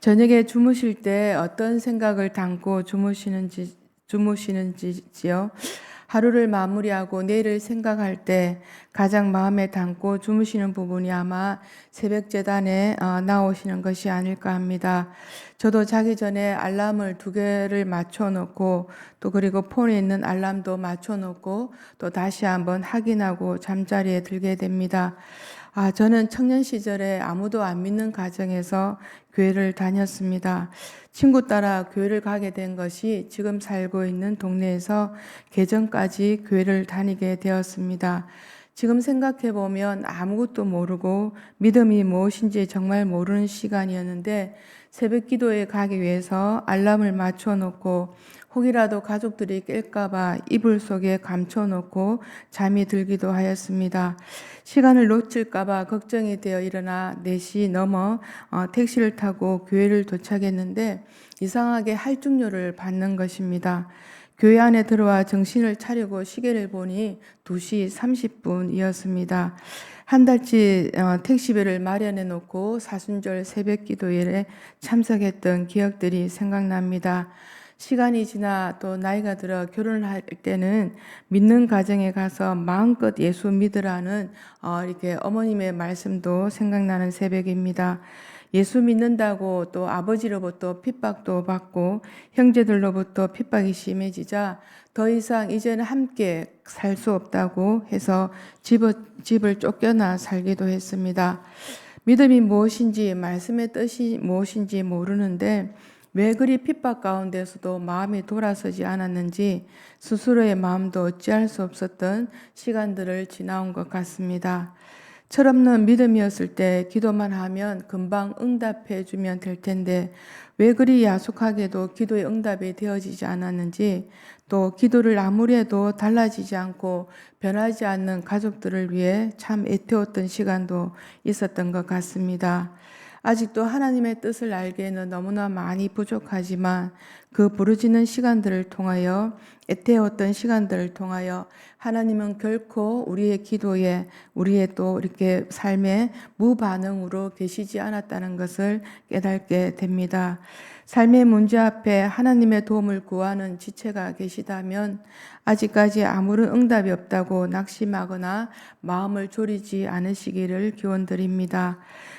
저녁에 주무실 때 어떤 생각을 담고 주무시는지요? 하루를 마무리하고 내일을 생각할 때 가장 마음에 담고 주무시는 부분이 아마 새벽 제단에 나오시는 것이 아닐까 합니다. 저도 자기 전에 알람을 2개를 맞춰 놓고 또 그리고 폰에 있는 알람도 맞춰 놓고 또 다시 한번 확인하고 잠자리에 들게 됩니다. 저는 청년 시절에 아무도 안 믿는 가정에서 교회를 다녔습니다. 친구 따라 교회를 가게 된 것이 지금 살고 있는 동네에서 개정까지 교회를 다니게 되었습니다. 지금 생각해 보면 아무것도 모르고 믿음이 무엇인지 정말 모르는 시간이었는데 새벽 기도에 가기 위해서 알람을 맞춰 놓고 혹이라도 가족들이 깰까봐 이불 속에 감춰 놓고 잠이 들기도 하였습니다. 시간을 놓칠까봐 걱정이 되어 일어나 4시 넘어 택시를 타고 교회를 도착했는데 이상하게 할증료를 받는 것입니다. 교회 안에 들어와 정신을 차리고 시계를 보니 2시 30분이었습니다. 한 달치 택시비를 마련해 놓고 사순절 새벽 기도일에 참석했던 기억들이 생각납니다. 시간이 지나 또 나이가 들어 결혼을 할 때는 믿는 가정에 가서 마음껏 예수 믿으라는 이렇게 어머님의 말씀도 생각나는 새벽입니다. 예수 믿는다고 또 아버지로부터 핍박도 받고 형제들로부터 핍박이 심해지자 더 이상 이제는 함께 살 수 없다고 해서 집을 쫓겨나 살기도 했습니다. 믿음이 무엇인지 말씀의 뜻이 무엇인지 모르는데 왜 그리 핍박 가운데서도 마음이 돌아서지 않았는지 스스로의 마음도 어찌할 수 없었던 시간들을 지나온 것 같습니다. 철없는 믿음이었을 때 기도만 하면 금방 응답해 주면 될 텐데 왜 그리 야속하게도 기도의 응답이 되어지지 않았는지 또 기도를 아무리 해도 달라지지 않고 변하지 않는 가족들을 위해 참 애태웠던 시간도 있었던 것 같습니다. 아직도 하나님의 뜻을 알기에는 너무나 많이 부족하지만 그 부르짖는 시간들을 통하여 애태웠던 시간들을 통하여 하나님은 결코 우리의 기도에 우리의 또 이렇게 삶에 무반응으로 계시지 않았다는 것을 깨닫게 됩니다. 삶의 문제 앞에 하나님의 도움을 구하는 지체가 계시다면 아직까지 아무런 응답이 없다고 낙심하거나 마음을 졸이지 않으시기를 기원드립니다.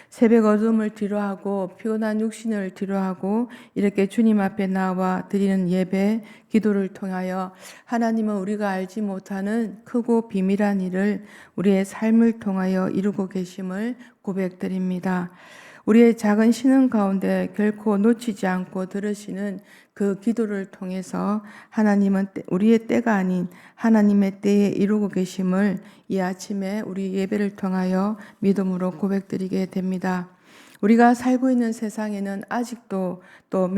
새벽 어둠을 뒤로하고 피곤한 육신을 뒤로하고 이렇게 주님 앞에 나와 드리는 예배, 기도를 통하여 하나님은 우리가 알지 못하는 크고 비밀한 일을 우리의 삶을 통하여 이루고 계심을 고백드립니다. 우리의 작은 신앙 가운데 결코 놓치지 않고 들으시는 그 기도를 통해서 하나님은 우리의 때가 아닌 하나님의 때에 이루고 계심을 이 아침에 우리 예배를 통하여 믿음으로 고백드리게 됩니다. 우리가 살고 있는 세상에는 아직도 또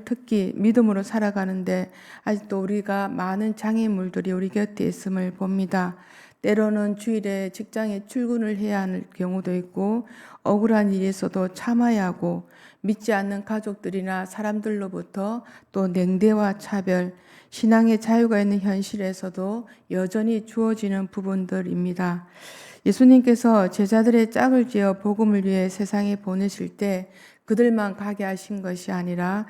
특히 믿음으로 살아가는데 아직도 우리가 많은 장애물들이 우리 곁에 있음을 봅니다. 때로는 주일에 직장에 출근을 해야 하는 경우도 있고 억울한 일에서도 참아야 하고 믿지 않는 가족들이나 사람들로부터 또 냉대와 차별, 신앙의 자유가 있는 현실에서도 여전히 주어지는 부분들입니다. 예수님께서 제자들의 짝을 지어 복음을 위해 세상에 보내실 때 그들만 가게 하신 것이 아니라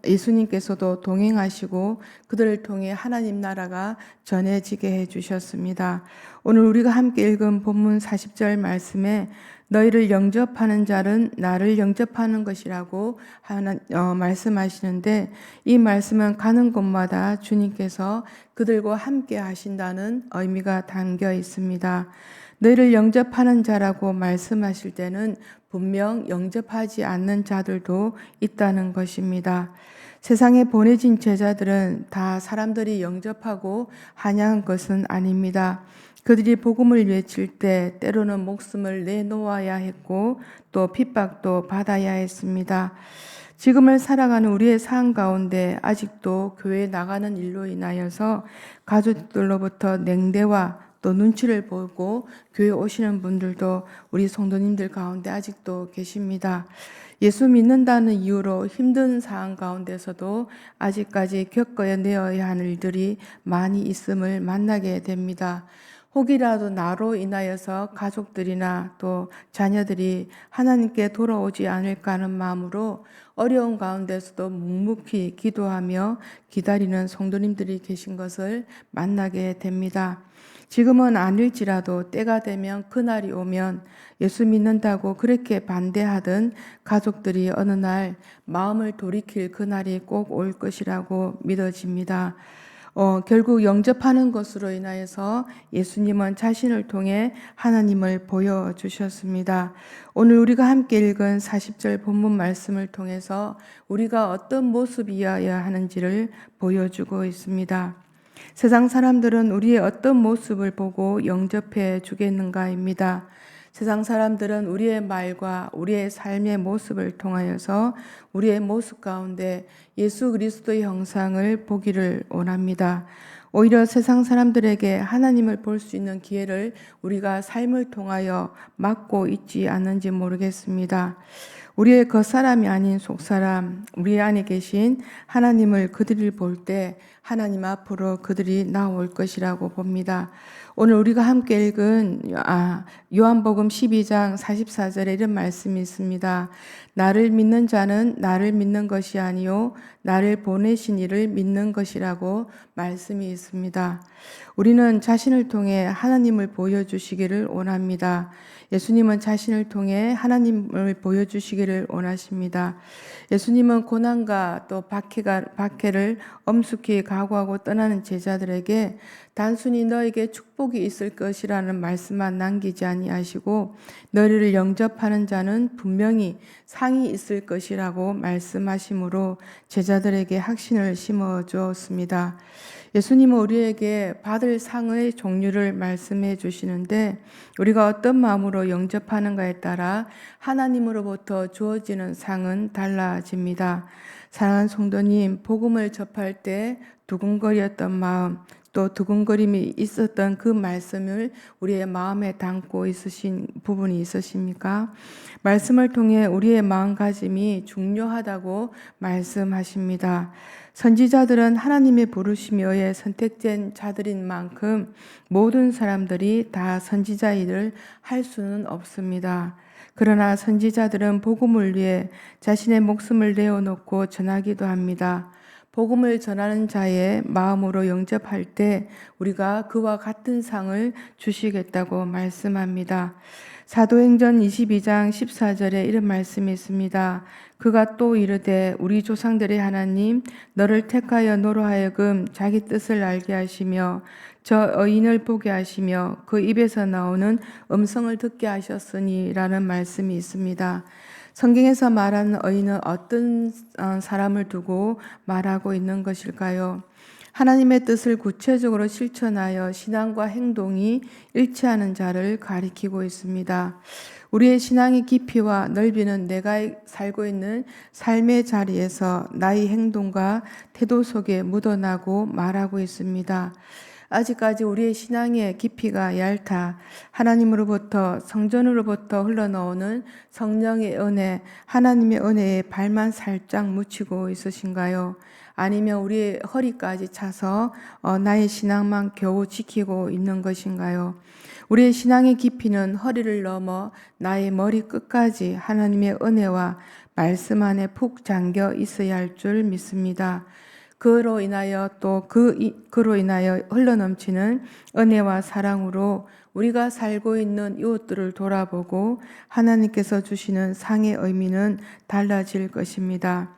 예수님께서도 동행하시고 그들을 통해 하나님 나라가 전해지게 해주셨습니다. 오늘 우리가 함께 읽은 본문 40절 말씀에 너희를 영접하는 자는 나를 영접하는 것이라고 말씀하시는데 이 말씀은 가는 곳마다 주님께서 그들과 함께 하신다는 의미가 담겨 있습니다. 너희를 영접하는 자라고 말씀하실 때는 분명 영접하지 않는 자들도 있다는 것입니다. 세상에 보내진 제자들은 다 사람들이 영접하고 환영한 것은 아닙니다. 그들이 복음을 외칠 때 때로는 목숨을 내놓아야 했고 또 핍박도 받아야 했습니다. 지금을 살아가는 우리의 삶 가운데 아직도 교회에 나가는 일로 인하여서 가족들로부터 냉대와 또 눈치를 보고 교회 오시는 분들도 우리 성도님들 가운데 아직도 계십니다. 예수 믿는다는 이유로 힘든 상황 가운데서도 아직까지 겪어내어야 하는 일들이 많이 있음을 만나게 됩니다. 혹이라도 나로 인하여서 가족들이나 또 자녀들이 하나님께 돌아오지 않을까 하는 마음으로 어려운 가운데서도 묵묵히 기도하며 기다리는 성도님들이 계신 것을 만나게 됩니다. 지금은 아닐지라도 때가 되면 그날이 오면 예수 믿는다고 그렇게 반대하던 가족들이 어느 날 마음을 돌이킬 그날이 꼭 올 것이라고 믿어집니다. 결국 영접하는 것으로 인하여서 예수님은 자신을 통해 하나님을 보여주셨습니다. 오늘 우리가 함께 읽은 40절 본문 말씀을 통해서 우리가 어떤 모습이어야 하는지를 보여주고 있습니다. 세상 사람들은 우리의 어떤 모습을 보고 영접해 주겠는가입니다. 세상 사람들은 우리의 말과 우리의 삶의 모습을 통하여서 우리의 모습 가운데 예수 그리스도의 형상을 보기를 원합니다. 오히려 세상 사람들에게 하나님을 볼 수 있는 기회를 우리가 삶을 통하여 막고 있지 않는지 모르겠습니다. 우리의 겉사람이 아닌 속사람, 우리 안에 계신 하나님을 그들이 볼 때 하나님 앞으로 그들이 나올 것이라고 봅니다. 오늘 우리가 함께 읽은 요한복음 12장 44절에 이런 말씀이 있습니다. 나를 믿는 자는 나를 믿는 것이 아니요 나를 보내신 이를 믿는 것이라고 말씀이 있습니다. 우리는 자신을 통해 하나님을 보여주시기를 원합니다. 예수님은 자신을 통해 하나님을 보여주시기를 원하십니다. 예수님은 고난과 또 박해를 엄숙히 각오하고 떠나는 제자들에게 단순히 너에게 축복이 있을 것이라는 말씀만 남기지 아니하시고 너희를 영접하는 자는 분명히 상이 있을 것이라고 말씀하심으로 제자들에게 확신을 심어 주었습니다. 예수님은 우리에게 받을 상의 종류를 말씀해 주시는데 우리가 어떤 마음으로 영접하는가에 따라 하나님으로부터 주어지는 상은 달라집니다. 사랑하는 성도님, 복음을 접할 때 두근거렸던 마음, 또 두근거림이 있었던 그 말씀을 우리의 마음에 담고 있으신 부분이 있으십니까? 말씀을 통해 우리의 마음가짐이 중요하다고 말씀하십니다. 선지자들은 하나님의 부르심에 의해 선택된 자들인 만큼 모든 사람들이 다 선지자 일을 할 수는 없습니다. 그러나 선지자들은 복음을 위해 자신의 목숨을 내어놓고 전하기도 합니다. 복음을 전하는 자의 마음으로 영접할 때 우리가 그와 같은 상을 주시겠다고 말씀합니다. 사도행전 22장 14절에 이런 말씀이 있습니다. 그가 또 이르되 우리 조상들의 하나님 너를 택하여 너로 하여금 자기 뜻을 알게 하시며 저 의인을 보게 하시며 그 입에서 나오는 음성을 듣게 하셨으니 라는 말씀이 있습니다. 성경에서 말하는 의인은 어떤 사람을 두고 말하고 있는 것일까요? 하나님의 뜻을 구체적으로 실천하여 신앙과 행동이 일치하는 자를 가리키고 있습니다. 우리의 신앙의 깊이와 넓이는 내가 살고 있는 삶의 자리에서 나의 행동과 태도 속에 묻어나고 말하고 있습니다. 아직까지 우리의 신앙의 깊이가 얇다. 하나님으로부터 성전으로부터 흘러나오는 성령의 은혜, 하나님의 은혜에 발만 살짝 묻히고 있으신가요? 아니면 우리의 허리까지 차서 나의 신앙만 겨우 지키고 있는 것인가요? 우리의 신앙의 깊이는 허리를 넘어 나의 머리 끝까지 하나님의 은혜와 말씀 안에 푹 잠겨 있어야 할 줄 믿습니다. 그로 인하여 그로 인하여 흘러넘치는 은혜와 사랑으로 우리가 살고 있는 이웃들을 돌아보고 하나님께서 주시는 상의 의미는 달라질 것입니다.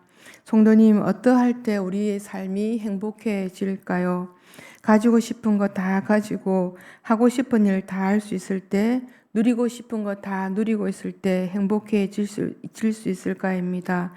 성도님, 어떠할 때 우리의 삶이 행복해질까요? 가지고 싶은 거 다 가지고 하고 싶은 일 다 할 수 있을 때, 누리고 싶은 거 다 누리고 있을 때 행복해질 수 있을까입니다.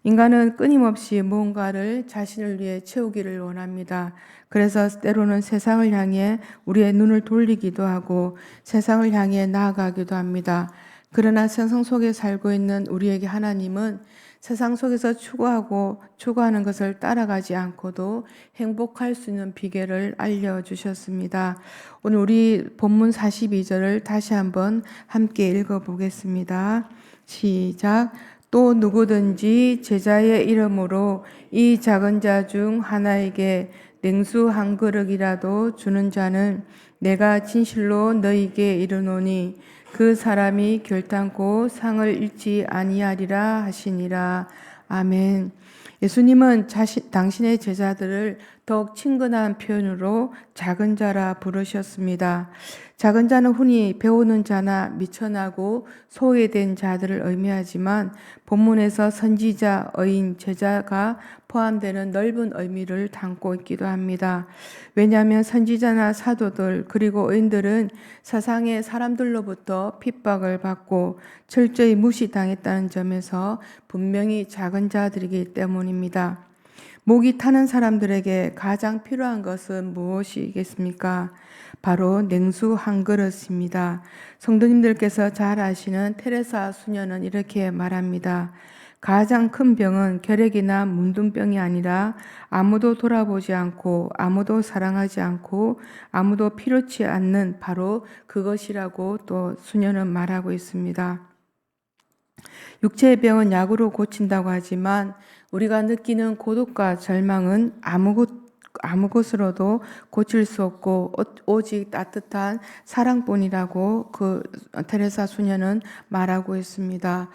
인간은 끊임없이 무언가를 자신을 위해 채우기를 원합니다. 그래서 때로는 세상을 향해 우리의 눈을 돌리기도 하고 세상을 향해 나아가기도 합니다. 그러나 세상 속에 살고 있는 우리에게 하나님은 세상 속에서 추구하는 것을 따라가지 않고도 행복할 수 있는 비결을 알려주셨습니다. 오늘 우리 본문 42절을 다시 한번 함께 읽어보겠습니다. 시작. 또 누구든지 제자의 이름으로 이 작은 자 중 하나에게 냉수 한 그릇이라도 주는 자는 내가 진실로 너희에게 이르노니 그 사람이 결탄코 상을 잃지 아니하리라 하시니라. 아멘. 예수님은 당신의 제자들을 더욱 친근한 표현으로 작은 자라 부르셨습니다. 작은 자는 흔히 배우는 자나 미천하고 소외된 자들을 의미하지만 본문에서 선지자, 의인, 제자가 포함되는 넓은 의미를 담고 있기도 합니다. 왜냐하면 선지자나 사도들 그리고 의인들은 세상의 사람들로부터 핍박을 받고 철저히 무시당했다는 점에서 분명히 작은 자들이기 때문입니다. 목이 타는 사람들에게 가장 필요한 것은 무엇이겠습니까? 바로 냉수 한 그릇입니다. 성도님들께서 잘 아시는 테레사 수녀는 이렇게 말합니다. 가장 큰 병은 결핵이나 문둥병이 아니라 아무도 돌아보지 않고 아무도 사랑하지 않고 아무도 필요치 않는 바로 그것이라고 또 수녀는 말하고 있습니다. 육체의 병은 약으로 고친다고 하지만 우리가 느끼는 고독과 절망은 아무 것으로도 고칠 수 없고 오직 따뜻한 사랑뿐이라고 그 테레사 수녀는 말하고 있습니다.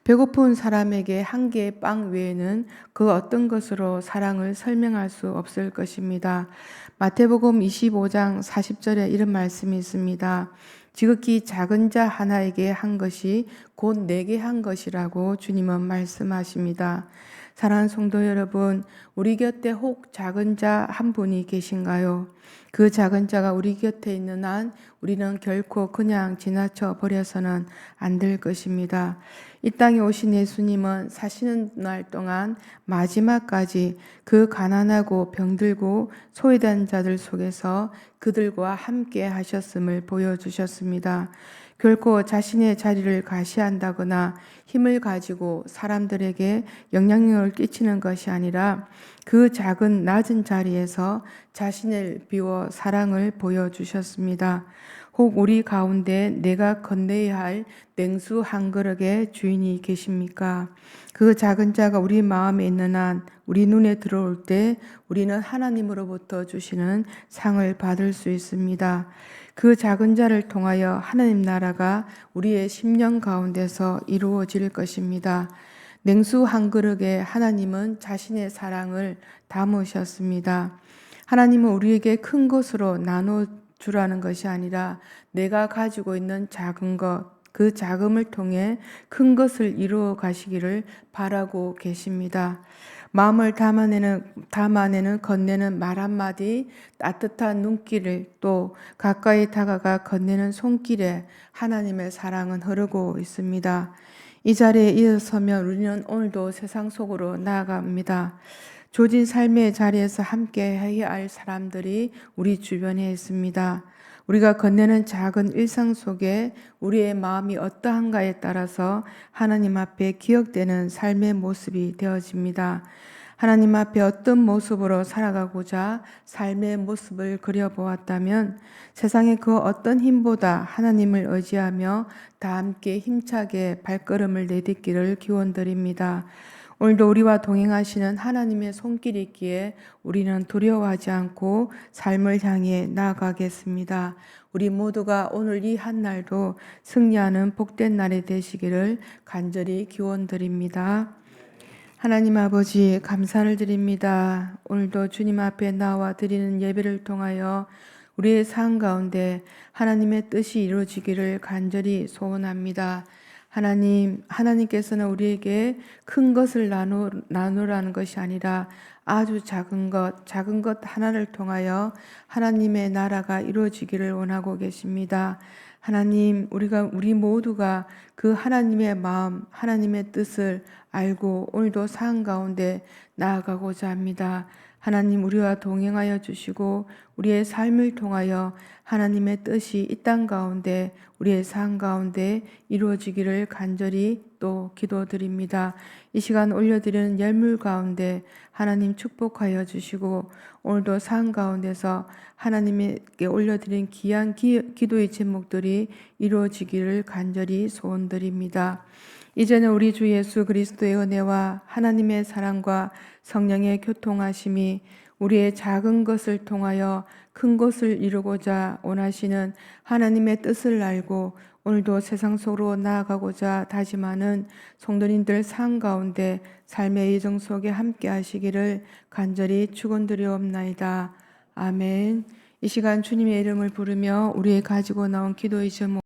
배고픈 사람에게 한 개의 빵 외에는 그 어떤 것으로 사랑을 설명할 수 없을 것입니다. 마태복음 25장 40절에 이런 말씀이 있습니다. 지극히 작은 자 하나에게 한 것이 곧 내게 한 것이라고 주님은 말씀하십니다. 사랑하는 성도 여러분, 우리 곁에 혹 작은 자 한 분이 계신가요? 그 작은 자가 우리 곁에 있는 한 우리는 결코 그냥 지나쳐 버려서는 안 될 것입니다. 이 땅에 오신 예수님은 사시는 날 동안 마지막까지 그 가난하고 병들고 소외된 자들 속에서 그들과 함께 하셨음을 보여주셨습니다. 결코 자신의 자리를 과시한다거나 힘을 가지고 사람들에게 영향력을 끼치는 것이 아니라 그 작은 낮은 자리에서 자신을 비워 사랑을 보여주셨습니다. 혹 우리 가운데 내가 건네야 할 냉수 한 그릇의 주인이 계십니까? 그 작은 자가 우리 마음에 있는 한 우리 눈에 들어올 때 우리는 하나님으로부터 주시는 상을 받을 수 있습니다. 그 작은 자를 통하여 하나님 나라가 우리의 심령 가운데서 이루어질 것입니다. 냉수 한 그릇에 하나님은 자신의 사랑을 담으셨습니다. 하나님은 우리에게 큰 것으로 나눠 주라는 것이 아니라 내가 가지고 있는 작은 것, 그 작음을 통해 큰 것을 이루어 가시기를 바라고 계십니다. 마음을 담아내는 건네는 말 한마디, 따뜻한 눈길을 또 가까이 다가가 건네는 손길에 하나님의 사랑은 흐르고 있습니다. 이 자리에 일어서면 우리는 오늘도 세상 속으로 나아갑니다. 조진 삶의 자리에서 함께 해야 할 사람들이 우리 주변에 있습니다. 우리가 건네는 작은 일상 속에 우리의 마음이 어떠한가에 따라서 하나님 앞에 기억되는 삶의 모습이 되어집니다. 하나님 앞에 어떤 모습으로 살아가고자 삶의 모습을 그려보았다면 세상의 그 어떤 힘보다 하나님을 의지하며 다 함께 힘차게 발걸음을 내딛기를 기원드립니다. 오늘도 우리와 동행하시는 하나님의 손길이 있기에 우리는 두려워하지 않고 삶을 향해 나아가겠습니다. 우리 모두가 오늘 이 한날도 승리하는 복된 날이 되시기를 간절히 기원드립니다. 하나님 아버지 감사를 드립니다. 오늘도 주님 앞에 나와 드리는 예배를 통하여 우리의 삶 가운데 하나님의 뜻이 이루어지기를 간절히 소원합니다. 하나님께서는 우리에게 큰 것을 나누라는 것이 아니라 아주 작은 것 하나를 통하여 하나님의 나라가 이루어지기를 원하고 계십니다. 하나님, 우리 모두가 그 하나님의 마음, 하나님의 뜻을 알고 오늘도 삶 가운데 나아가고자 합니다. 하나님, 우리와 동행하여 주시고 우리의 삶을 통하여 하나님의 뜻이 이 땅 가운데 우리의 삶 가운데 이루어지기를 간절히 또 기도드립니다. 이 시간 올려드리는 열물 가운데 하나님 축복하여 주시고 오늘도 삶 가운데서 하나님께 올려드린 귀한 기도의 제목들이 이루어지기를 간절히 소원드립니다. 이제는 우리 주 예수 그리스도의 은혜와 하나님의 사랑과 성령의 교통하심이 우리의 작은 것을 통하여 큰 것을 이루고자 원하시는 하나님의 뜻을 알고 오늘도 세상 속으로 나아가고자 다짐하는 성도님들 삶 가운데 삶의 이정 속에 함께 하시기를 간절히 축원드리옵나이다. 아멘. 이 시간 주님의 이름을 부르며 우리의 가지고 나온 기도의 제목